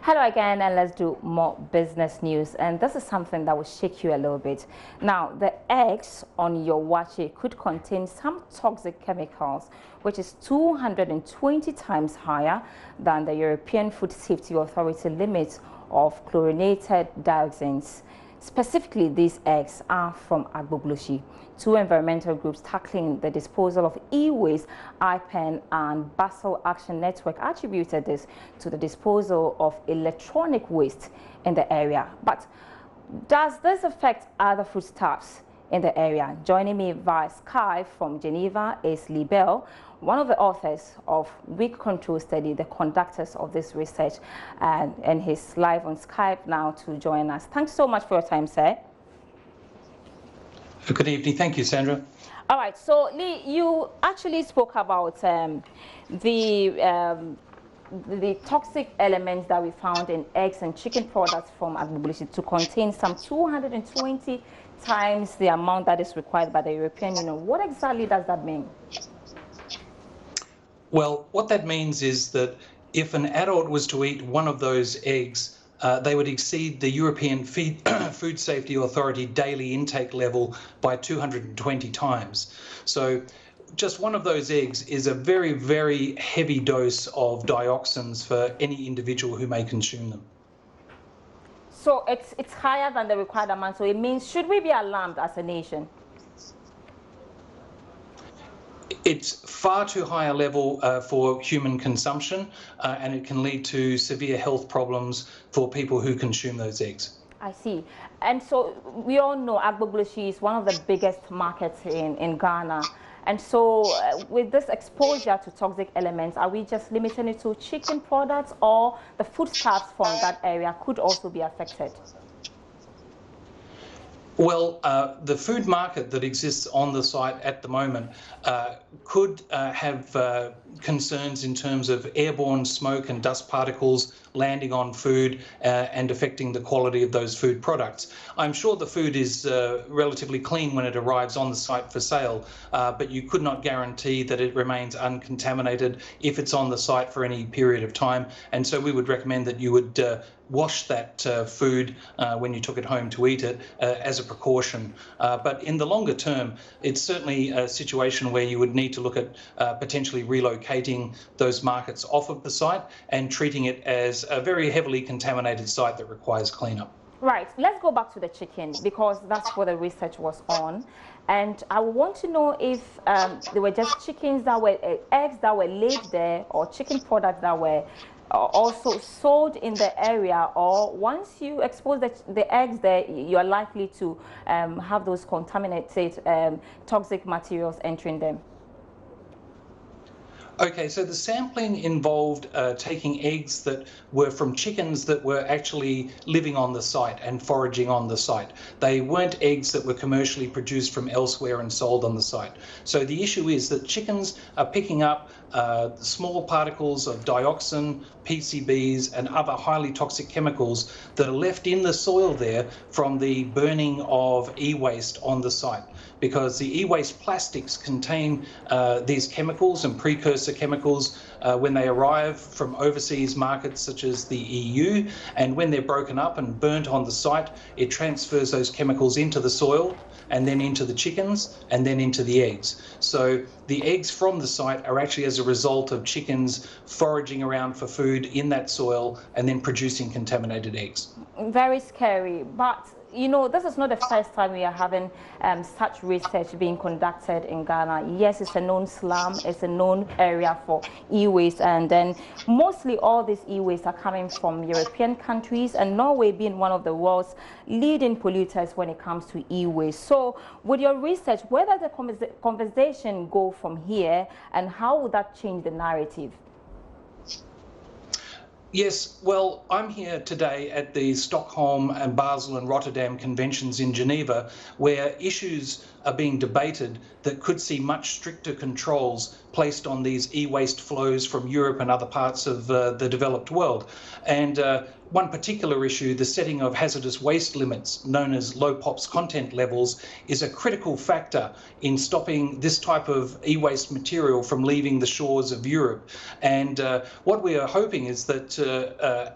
Hello again, and let's do more business news. And this is something that will shake you a little bit. Now, the eggs on your waakye could contain some toxic chemicals, which is 220 times higher than the European Food Safety Authority limit of chlorinated dioxins. Specifically, these eggs are from Agbogboloshie. Two environmental groups tackling the disposal of e-waste, IPEN and Basel Action Network, attributed this to the disposal of electronic waste in the area. But does this affect other foodstuffs in the area? Joining me via Skype from Geneva is Lee Bell, one of the authors of Weak Control Study, the conductors of this research, and he's live on Skype now to join us. Thanks so much for your time, sir. Good evening. Thank you, Sandra. All right. So, Lee, you actually spoke about the toxic elements that we found in eggs and chicken products from Agbogboloshie to contain some 220 times the amount that is required by the European Union. What exactly does that mean? Well, what that means is that if an adult was to eat one of those eggs, they would exceed the European Food Safety Authority daily intake level by 220 times. So just one of those eggs is a very, very heavy dose of dioxins for any individual who may consume them. So it's higher than the required amount. So it means, should we be alarmed as a nation? It's far too high a level for human consumption, and it can lead to severe health problems for people who consume those eggs. I see. And so we all know Agbogboloshie is one of the biggest markets in Ghana. And so with this exposure to toxic elements, are we just limiting it to chicken products, or the foodstuffs from that area could also be affected? Well, the food market that exists on the site at the moment could have concerns in terms of airborne smoke and dust particles landing on food and affecting the quality of those food products. I'm sure the food is relatively clean when it arrives on the site for sale, but you could not guarantee that it remains uncontaminated if it's on the site for any period of time. And so we would recommend that you would wash that food when you took it home to eat it as a precaution. But in the longer term, it's certainly a situation where you would need to look at potentially relocating those markets off of the site and treating it as a very heavily contaminated site that requires cleanup. Right. Let's go back to the chicken, because that's what the research was on. And I want to know if there were just chickens that were eggs that were laid there, or chicken products that were also sold in the area, or once you expose the eggs there, you are likely to have those contaminated toxic materials entering them. Okay, so the sampling involved taking eggs that were from chickens that were actually living on the site and foraging on the site. They weren't eggs that were commercially produced from elsewhere and sold on the site. So the issue is that chickens are picking up small particles of dioxin, PCBs and other highly toxic chemicals that are left in the soil there from the burning of e-waste on the site, because the e-waste plastics contain these chemicals and precursor chemicals when they arrive from overseas markets such as the EU, and when they're broken up and burnt on the site, it transfers those chemicals into the soil and then into the chickens and then into the eggs. So the eggs from the site are actually as a result of chickens foraging around for food in that soil and then producing contaminated eggs. Very scary, but you know, this is not the first time we are having such research being conducted in Ghana. Yes, it's a known slum, it's a known area for e-waste, and then mostly all these e-waste are coming from European countries, and Norway being one of the world's leading polluters when it comes to e-waste. So with your research, where does the conversation go from here, and how would that change the narrative? Yes, well, I'm here today at the Stockholm and Basel and Rotterdam conventions in Geneva, where issues are being debated that could see much stricter controls placed on these e-waste flows from Europe and other parts of the developed world. And one particular issue, the setting of hazardous waste limits, known as low POPs content levels, is a critical factor in stopping this type of e-waste material from leaving the shores of Europe. And what we are hoping is that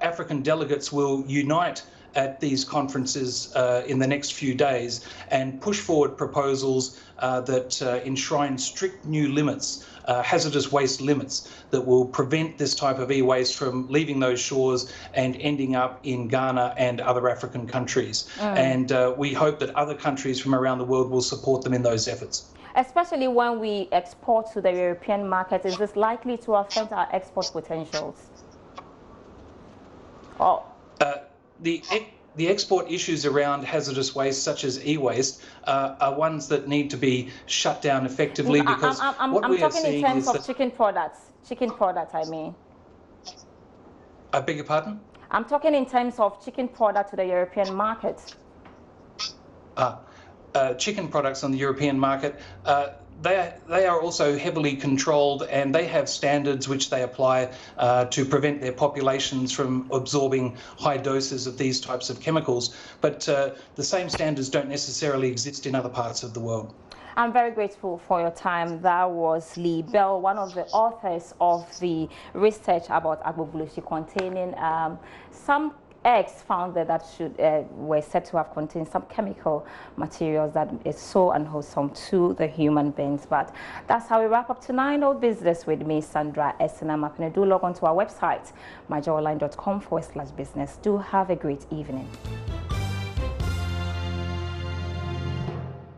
African delegates will unite at these conferences in the next few days and push forward proposals that enshrine strict new limits, hazardous waste limits, that will prevent this type of e-waste from leaving those shores and ending up in Ghana and other African countries. And we hope that other countries from around the world will support them in those efforts. Especially when we export to the European market, is this likely to affect our export potentials? Oh. The export issues around hazardous waste, such as e-waste, are ones that need to be shut down effectively, because I'm talking in terms of chicken products. Chicken products, I mean. I beg your pardon? I'm talking in terms of chicken product to the European market. Chicken products on the European market, they are also heavily controlled, and they have standards which they apply to prevent their populations from absorbing high doses of these types of chemicals. But the same standards don't necessarily exist in other parts of the world. I'm very grateful for your time. That was Lee Bell, one of the authors of the research about Agbogboloshie containing some eggs found that were said to have contained some chemical materials that is so unwholesome to the human beings. But that's how we wrap up tonight. All business with me, Sandra Esinamapene. Do log on to our website, myjoyline.com/business. Do have a great evening.